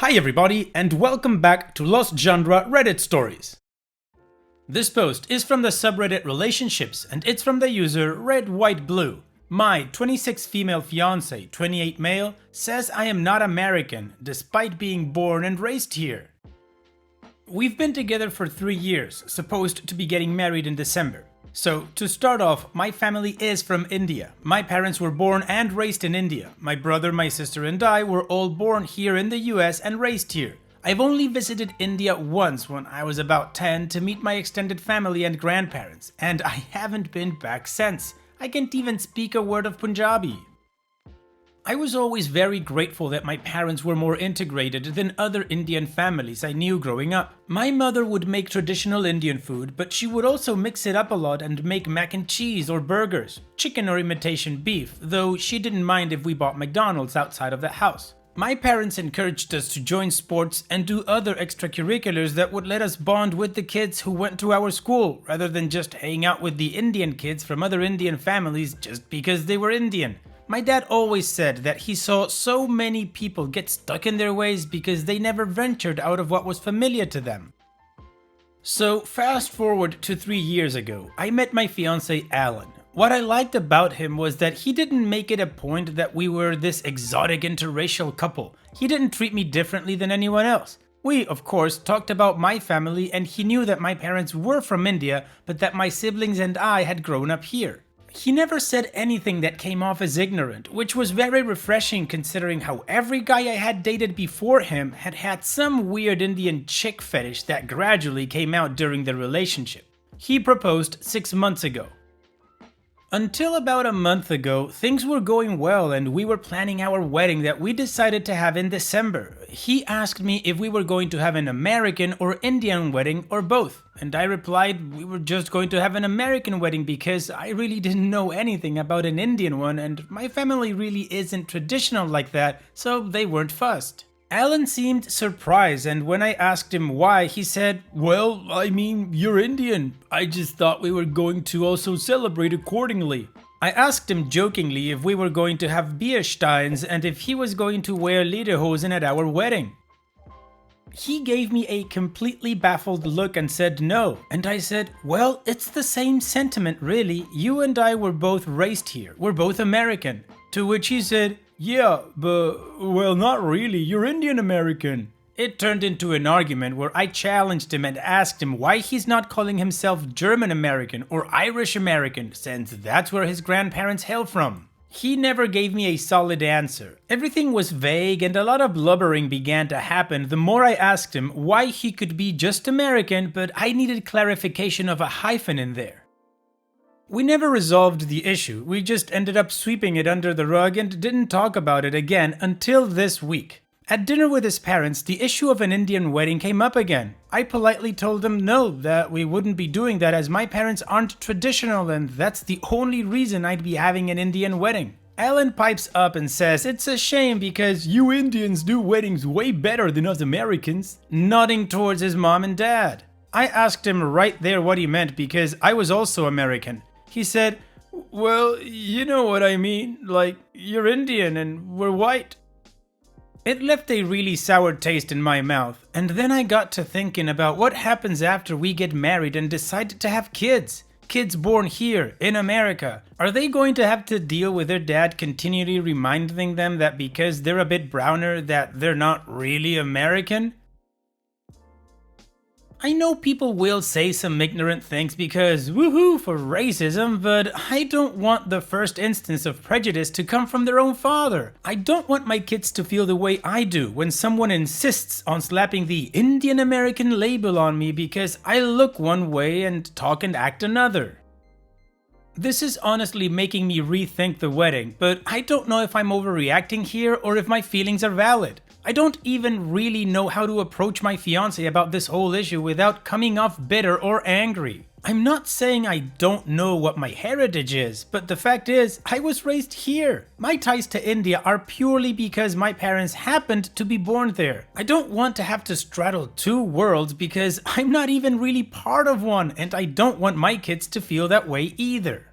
Hi everybody, and welcome back to Lost Genre Reddit Stories. This post is from the subreddit Relationships, and it's from the user RedWhiteBlue. My 26 female fiance, 28 male, says I am not American, despite being born and raised here. We've been together for 3 years, supposed to be getting married in December. So, to start off, my family is from India. My parents were born and raised in India. My brother, my sister, and I were all born here in the US and raised here. I've only visited India once when I was about 10 to meet my extended family and grandparents, and I haven't been back since. I can't even speak a word of Punjabi. I was always very grateful that my parents were more integrated than other Indian families I knew growing up. My mother would make traditional Indian food, but she would also mix it up a lot and make mac and cheese or burgers, chicken or imitation beef, though she didn't mind if we bought McDonald's outside of the house. My parents encouraged us to join sports and do other extracurriculars that would let us bond with the kids who went to our school, rather than just hang out with the Indian kids from other Indian families just because they were Indian. My dad always said that he saw so many people get stuck in their ways because they never ventured out of what was familiar to them. So fast forward to 3 years ago, I met my fiance Alan. What I liked about him was that he didn't make it a point that we were this exotic interracial couple. He didn't treat me differently than anyone else. We, of course, talked about my family, and he knew that my parents were from India, but that my siblings and I had grown up here. He never said anything that came off as ignorant, which was very refreshing considering how every guy I had dated before him had had some weird Indian chick fetish that gradually came out during the relationship. He proposed 6 months ago. Until about a month ago, things were going well and we were planning our wedding that we decided to have in December. He asked me if we were going to have an American or Indian wedding or both, and I replied we were just going to have an American wedding because I really didn't know anything about an Indian one and my family really isn't traditional like that, so they weren't fussed. Alan seemed surprised, and when I asked him why, he said, "Well, I mean, you're Indian. I just thought we were going to also celebrate accordingly." I asked him jokingly if we were going to have beer steins and if he was going to wear lederhosen at our wedding. He gave me a completely baffled look and said no, and I said, "Well, it's the same sentiment really. You and I were both raised here. We're both American." To which he said, "Yeah, but, well, not really, you're Indian American." It turned into an argument where I challenged him and asked him why he's not calling himself German American or Irish American, since that's where his grandparents hail from. He never gave me a solid answer. Everything was vague and a lot of blubbering began to happen the more I asked him why he could be just American, but I needed clarification of a hyphen in there. We never resolved the issue, we just ended up sweeping it under the rug and didn't talk about it again until this week. At dinner with his parents, the issue of an Indian wedding came up again. I politely told them no, that we wouldn't be doing that as my parents aren't traditional and that's the only reason I'd be having an Indian wedding. Alan pipes up and says it's a shame because you Indians do weddings way better than us Americans, nodding towards his mom and dad. I asked him right there what he meant because I was also American. He said, "Well, you know what I mean, like, you're Indian and we're white." It left a really sour taste in my mouth, and then I got to thinking about what happens after we get married and decide to have kids. Kids born here, in America. Are they going to have to deal with their dad continually reminding them that because they're a bit browner that they're not really American? I know people will say some ignorant things because woohoo for racism, but I don't want the first instance of prejudice to come from their own father. I don't want my kids to feel the way I do when someone insists on slapping the Indian American label on me because I look one way and talk and act another. This is honestly making me rethink the wedding, but I don't know if I'm overreacting here or if my feelings are valid. I don't even really know how to approach my fiance about this whole issue without coming off bitter or angry. I'm not saying I don't know what my heritage is, but the fact is, I was raised here. My ties to India are purely because my parents happened to be born there. I don't want to have to straddle two worlds because I'm not even really part of one, and I don't want my kids to feel that way either.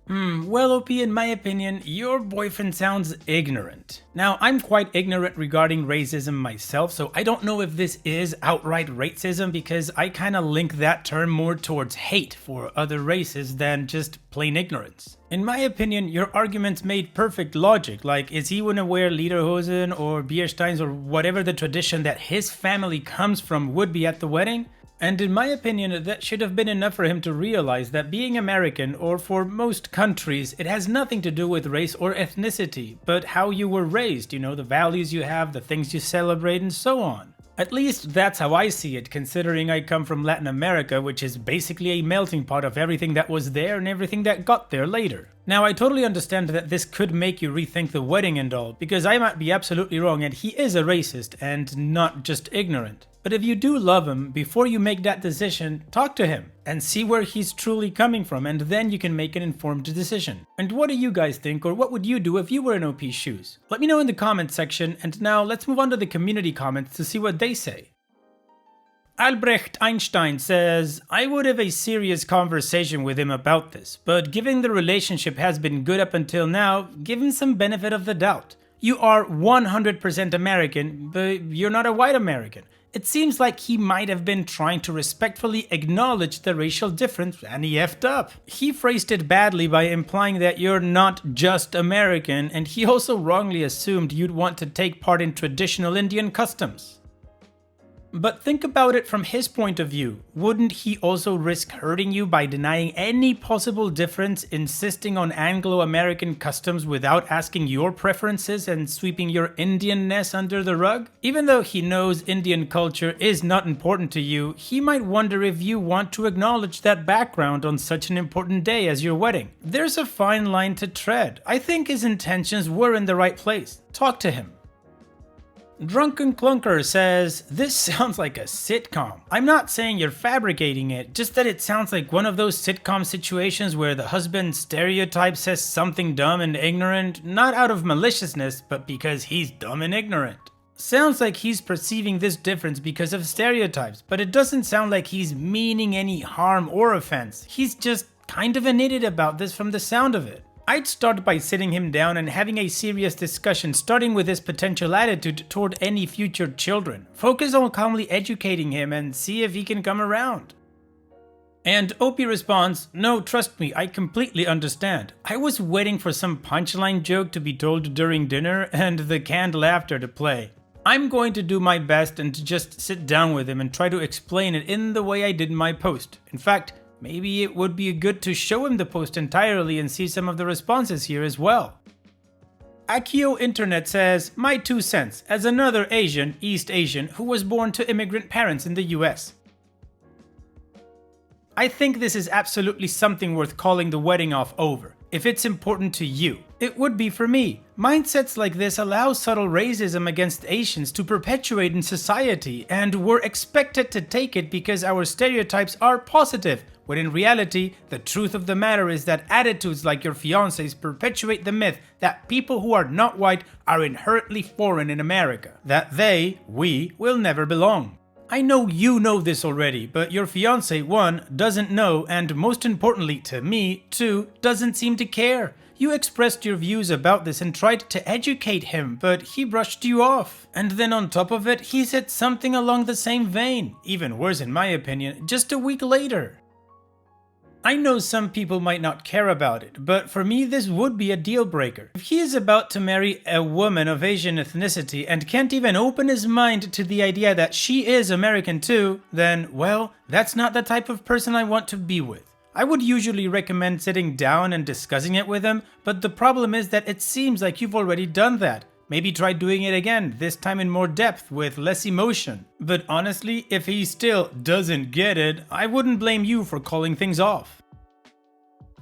Well, OP, in my opinion, your boyfriend sounds ignorant. Now, I'm quite ignorant regarding racism myself, so I don't know if this is outright racism because I kind of link that term more towards hate for other races than just plain ignorance. In my opinion, your arguments made perfect logic, like is he gonna wear lederhosen or Biersteins or whatever the tradition that his family comes from would be at the wedding? And in my opinion, that should have been enough for him to realize that being American, or for most countries, it has nothing to do with race or ethnicity, but how you were raised, the values you have, the things you celebrate, and so on. At least that's how I see it, considering I come from Latin America, which is basically a melting pot of everything that was there and everything that got there later. Now, I totally understand that this could make you rethink the wedding and all, because I might be absolutely wrong and he is a racist and not just ignorant. But if you do love him, before you make that decision, talk to him and see where he's truly coming from, and then you can make an informed decision. And what do you guys think, or what would you do if you were in OP's shoes? Let me know in the comments section, and now let's move on to the community comments to see what they say. Albrecht Einstein says, I would have a serious conversation with him about this, but given the relationship has been good up until now, give him some benefit of the doubt. You are 100% American, but you're not a white American. It seems like he might have been trying to respectfully acknowledge the racial difference, and he effed up. He phrased it badly by implying that you're not just American, and he also wrongly assumed you'd want to take part in traditional Indian customs. But think about it from his point of view. Wouldn't he also risk hurting you by denying any possible difference, insisting on Anglo-American customs without asking your preferences and sweeping your Indianness under the rug? Even though he knows Indian culture is not important to you, he might wonder if you want to acknowledge that background on such an important day as your wedding. There's a fine line to tread. I think his intentions were in the right place. Talk to him. Drunken Clunker says, this sounds like a sitcom. I'm not saying you're fabricating it, just that it sounds like one of those sitcom situations where the husband stereotype says something dumb and ignorant, not out of maliciousness, but because he's dumb and ignorant. Sounds like he's perceiving this difference because of stereotypes, but it doesn't sound like he's meaning any harm or offense. He's just kind of an idiot about this from the sound of it. I'd start by sitting him down and having a serious discussion, starting with his potential attitude toward any future children. Focus on calmly educating him and see if he can come around. And Opie responds, no, trust me, I completely understand. I was waiting for some punchline joke to be told during dinner and the canned laughter to play. I'm going to do my best and to just sit down with him and try to explain it in the way I did in my post. In fact, maybe it would be good to show him the post entirely and see some of the responses here as well. Akio Internet says, my 2 cents, as another Asian, East Asian, who was born to immigrant parents in the US. I think this is absolutely something worth calling the wedding off over, if it's important to you. It would be for me. Mindsets like this allow subtle racism against Asians to perpetuate in society, and we're expected to take it because our stereotypes are positive, when in reality, the truth of the matter is that attitudes like your fiancé's perpetuate the myth that people who are not white are inherently foreign in America, that we, will never belong. I know you know this already, but your fiancé, 1, doesn't know, and most importantly to me, 2, doesn't seem to care. You expressed your views about this and tried to educate him, but he brushed you off. And then on top of it, he said something along the same vein, even worse in my opinion, just a week later. I know some people might not care about it, but for me this would be a deal breaker. If he is about to marry a woman of Asian ethnicity and can't even open his mind to the idea that she is American too, then, well, that's not the type of person I want to be with. I would usually recommend sitting down and discussing it with him, but the problem is that it seems like you've already done that. Maybe try doing it again, this time in more depth, with less emotion. But honestly, if he still doesn't get it, I wouldn't blame you for calling things off.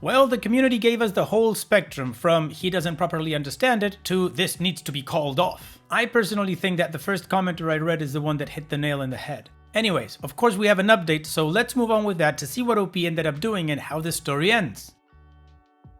Well, the community gave us the whole spectrum from he doesn't properly understand it to this needs to be called off. I personally think that the first commenter I read is the one that hit the nail in the head. Anyways, of course we have an update, so let's move on with that to see what OP ended up doing and how the story ends.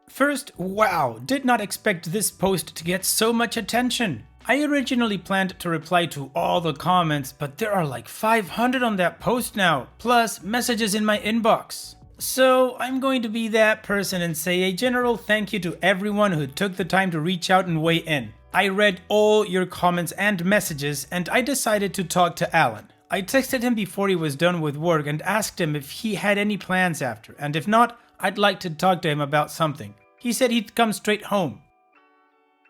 First, wow, did not expect this post to get so much attention. I originally planned to reply to all the comments, but there are like 500 on that post now, plus messages in my inbox. So I'm going to be that person and say a general thank you to everyone who took the time to reach out and weigh in. I read all your comments and messages, and I decided to talk to Alan. I texted him before he was done with work and asked him if he had any plans after, and if not, I'd like to talk to him about something. He said he'd come straight home.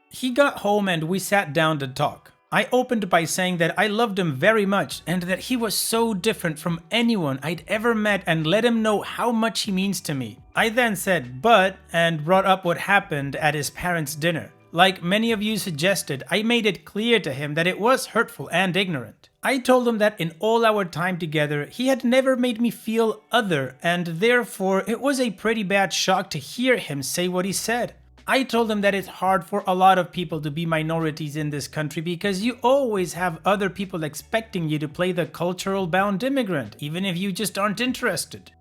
He got home and we sat down to talk. I opened by saying that I loved him very much and that he was so different from anyone I'd ever met, and let him know how much he means to me. I then said "but" and brought up what happened at his parents' dinner. Like many of you suggested, I made it clear to him that it was hurtful and ignorant. I told him that in all our time together, he had never made me feel other, and therefore it was a pretty bad shock to hear him say what he said. I told him that it's hard for a lot of people to be minorities in this country because you always have other people expecting you to play the cultural bound immigrant, even if you just aren't interested.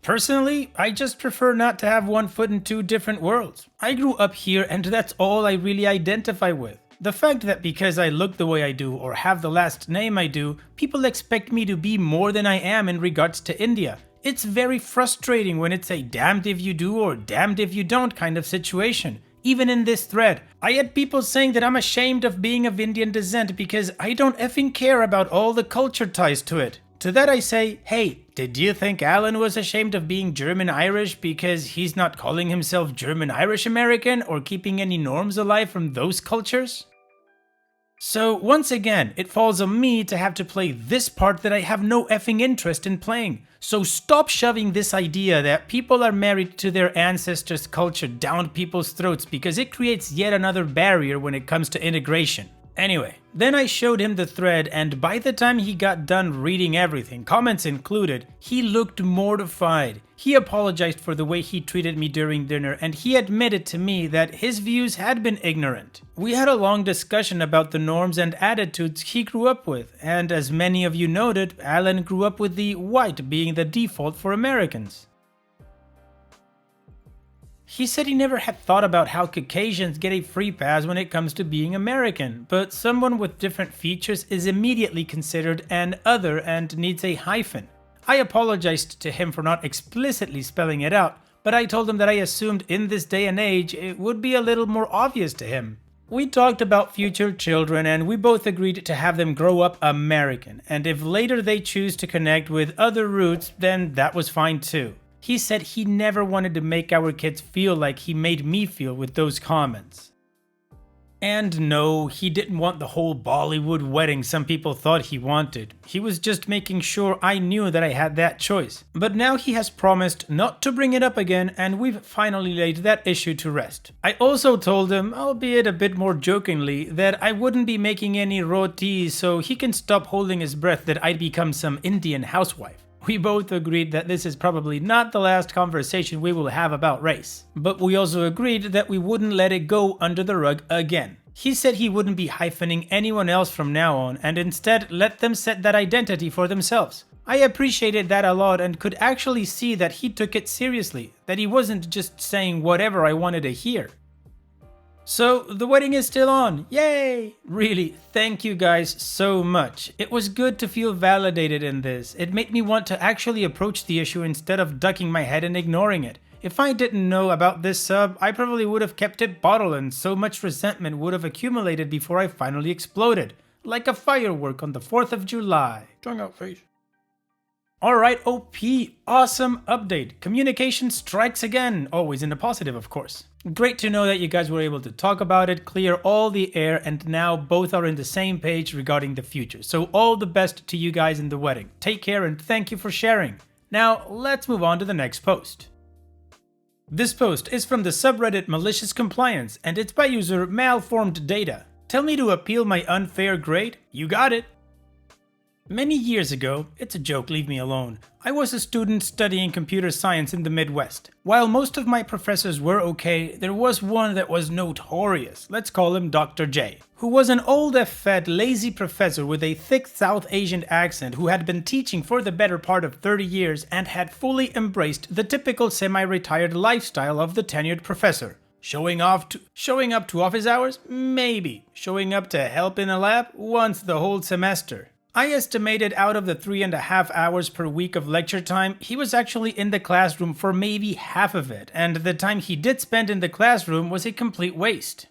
Personally, I just prefer not to have one foot in two different worlds. I grew up here and that's all I really identify with. The fact that because I look the way I do or have the last name I do, people expect me to be more than I am in regards to India. It's very frustrating when it's a damned if you do or damned if you don't kind of situation. Even in this thread, I had people saying that I'm ashamed of being of Indian descent because I don't effing care about all the culture ties to it. To that I say, hey, did you think Alan was ashamed of being German-Irish because he's not calling himself German-Irish-American or keeping any norms alive from those cultures? So once again, it falls on me to have to play this part that I have no effing interest in playing. So stop shoving this idea that people are married to their ancestors' culture down people's throats because it creates yet another barrier when it comes to integration. Anyway, then I showed him the thread, and by the time he got done reading everything, comments included, he looked mortified. He apologized for the way he treated me during dinner, and he admitted to me that his views had been ignorant. We had a long discussion about the norms and attitudes he grew up with, and as many of you noted, Alan grew up with the white being the default for Americans. He said he never had thought about how Caucasians get a free pass when it comes to being American, but someone with different features is immediately considered an other and needs a hyphen. I apologized to him for not explicitly spelling it out, but I told him that I assumed in this day and age it would be a little more obvious to him. We talked about future children and we both agreed to have them grow up American, and if later they choose to connect with other roots, then that was fine too. He said he never wanted to make our kids feel like he made me feel with those comments. And no, he didn't want the whole Bollywood wedding some people thought he wanted. He was just making sure I knew that I had that choice. But now he has promised not to bring it up again, and we've finally laid that issue to rest. I also told him, albeit a bit more jokingly, that I wouldn't be making any rotis so he can stop holding his breath that I'd become some Indian housewife. We both agreed that this is probably not the last conversation we will have about race, but we also agreed that we wouldn't let it go under the rug again. He said he wouldn't be hyphening anyone else from now on and instead let them set that identity for themselves. I appreciated that a lot and could actually see that he took it seriously, that he wasn't just saying whatever I wanted to hear. So the wedding is still on, yay! Really, thank you guys so much. It was good to feel validated in this. It made me want to actually approach the issue instead of ducking my head and ignoring it. If I didn't know about this sub, I probably would have kept it bottled and so much resentment would have accumulated before I finally exploded. Like a firework on the 4th of July. Tongue out, face. Alright, OP, awesome update. Communication strikes again, always in the positive of course. Great to know that you guys were able to talk about it, clear all the air, and now both are in the same page regarding the future. So all the best to you guys in the wedding. Take care and thank you for sharing. Now let's move on to the next post. This post is from the subreddit Malicious Compliance and it's by user Malformed Data. Tell me to appeal my unfair grade? You got it! Many years ago, it's a joke, leave me alone, I was a student studying computer science in the Midwest. While most of my professors were okay, there was one that was notorious, let's call him Dr. J, who was an old fat lazy professor with a thick South Asian accent who had been teaching for the better part of 30 years and had fully embraced the typical semi-retired lifestyle of the tenured professor. Showing up to office hours? Maybe. Showing up to help in a lab? Once the whole semester. I estimated out of the 3.5 hours per week of lecture time, he was actually in the classroom for maybe half of it, and the time he did spend in the classroom was a complete waste.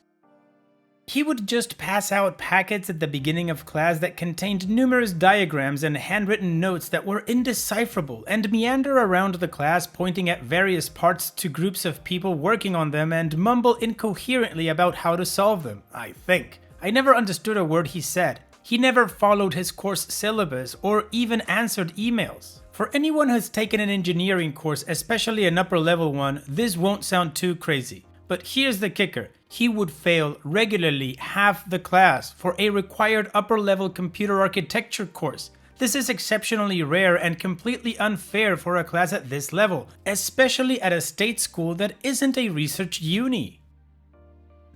He would just pass out packets at the beginning of class that contained numerous diagrams and handwritten notes that were indecipherable, and meander around the class pointing at various parts to groups of people working on them and mumble incoherently about how to solve them, I think. I never understood a word he said. He never followed his course syllabus or even answered emails. For anyone who's taken an engineering course, especially an upper level one, this won't sound too crazy. But here's the kicker. He would fail regularly half the class for a required upper-level computer architecture course. This is exceptionally rare and completely unfair for a class at this level, especially at a state school that isn't a research uni.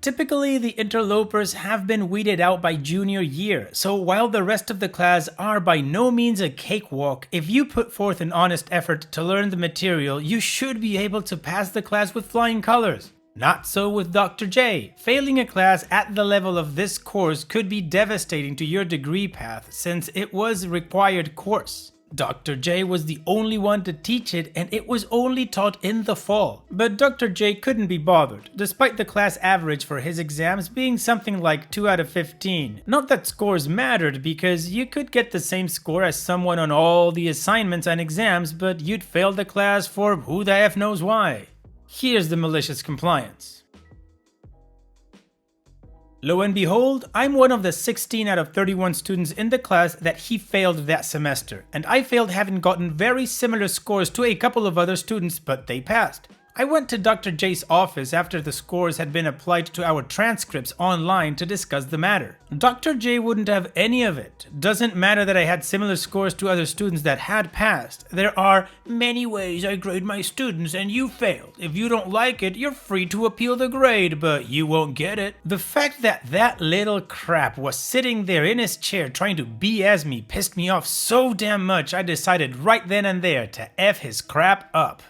Typically, the interlopers have been weeded out by junior year, so while the rest of the class are by no means a cakewalk, if you put forth an honest effort to learn the material, you should be able to pass the class with flying colors. Not so with Dr. J. Failing a class at the level of this course could be devastating to your degree path since it was a required course. Dr. J was the only one to teach it and it was only taught in the fall. But Dr. J couldn't be bothered, despite the class average for his exams being something like 2 out of 15. Not that scores mattered because you could get the same score as someone on all the assignments and exams, but you'd fail the class for who the F knows why. Here's the malicious compliance. Lo and behold, I'm one of the 16 out of 31 students in the class that he failed that semester, and I failed having gotten very similar scores to a couple of other students, but they passed. I went to Dr. J's office after the scores had been applied to our transcripts online to discuss the matter. Dr. J wouldn't have any of it. Doesn't matter that I had similar scores to other students that had passed. There are many ways I grade my students and you failed. If you don't like it, you're free to appeal the grade, but you won't get it. The fact that that little crap was sitting there in his chair trying to BS me pissed me off so damn much I decided right then and there to F his crap up.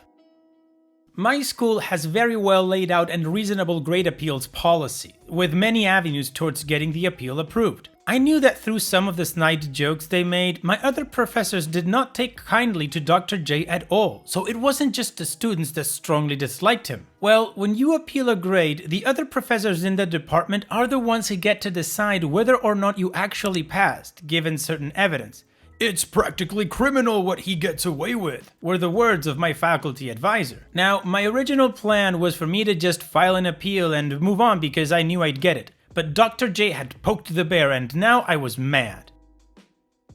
My school has very well laid out and reasonable grade appeals policy, with many avenues towards getting the appeal approved. I knew that through some of the snide jokes they made, my other professors did not take kindly to Dr. J at all, so it wasn't just the students that strongly disliked him. Well, when you appeal a grade, the other professors in the department are the ones who get to decide whether or not you actually passed, given certain evidence. "It's practically criminal what he gets away with," were the words of my faculty advisor. Now, my original plan was for me to just file an appeal and move on because I knew I'd get it, but Dr. J had poked the bear and now I was mad.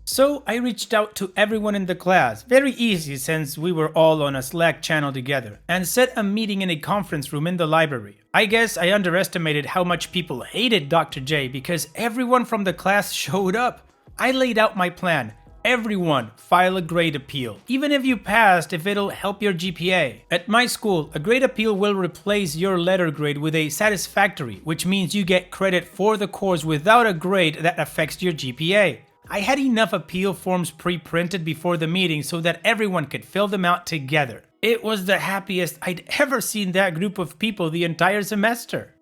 So I reached out to everyone in the class, very easy since we were all on a Slack channel together, and set a meeting in a conference room in the library. I guess I underestimated how much people hated Dr. J because everyone from the class showed up. I laid out my plan. Everyone file a grade appeal, even if you passed, if it'll help your GPA. At my school, a grade appeal will replace your letter grade with a satisfactory, which means you get credit for the course without a grade that affects your GPA. I had enough appeal forms pre-printed before the meeting so that everyone could fill them out together. It was the happiest I'd ever seen that group of people the entire semester.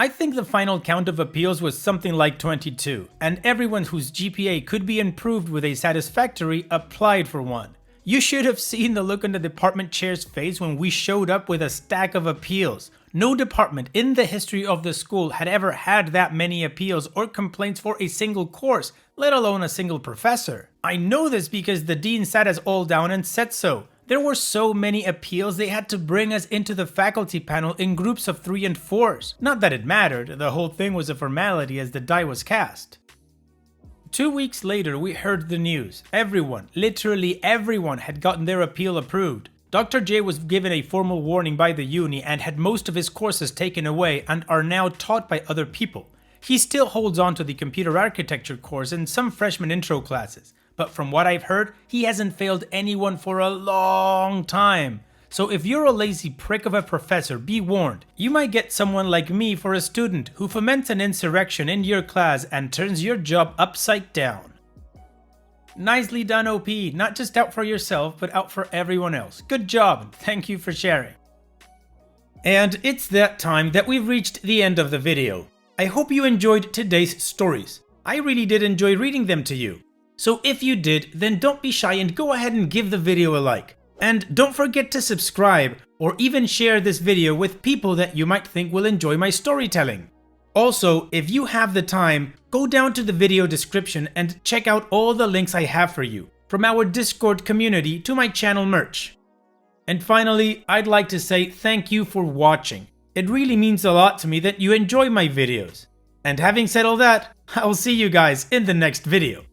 I think the final count of appeals was something like 22, and everyone whose GPA could be improved with a satisfactory applied for one. You should have seen the look on the department chair's face when we showed up with a stack of appeals. No department in the history of the school had ever had that many appeals or complaints for a single course, let alone a single professor. I know this because the dean sat us all down and said so. There were so many appeals they had to bring us into the faculty panel in groups of 3 and 4s. Not that it mattered, the whole thing was a formality as the die was cast. 2 weeks later we heard the news. Everyone, literally everyone, had gotten their appeal approved. Dr. J was given a formal warning by the uni and had most of his courses taken away and are now taught by other people. He still holds on to the computer architecture course and some freshman intro classes. But from what I've heard, he hasn't failed anyone for a long time. So if you're a lazy prick of a professor, be warned. You might get someone like me for a student who foments an insurrection in your class and turns your job upside down. Nicely done, OP. Not just out for yourself, but out for everyone else. Good job, and thank you for sharing. And it's that time that we've reached the end of the video. I hope you enjoyed today's stories. I really did enjoy reading them to you. So if you did, then don't be shy and go ahead and give the video a like. And don't forget to subscribe or even share this video with people that you might think will enjoy my storytelling. Also, if you have the time, go down to the video description and check out all the links I have for you, from our Discord community to my channel merch. And finally, I'd like to say thank you for watching. It really means a lot to me that you enjoy my videos. And having said all that, I'll see you guys in the next video.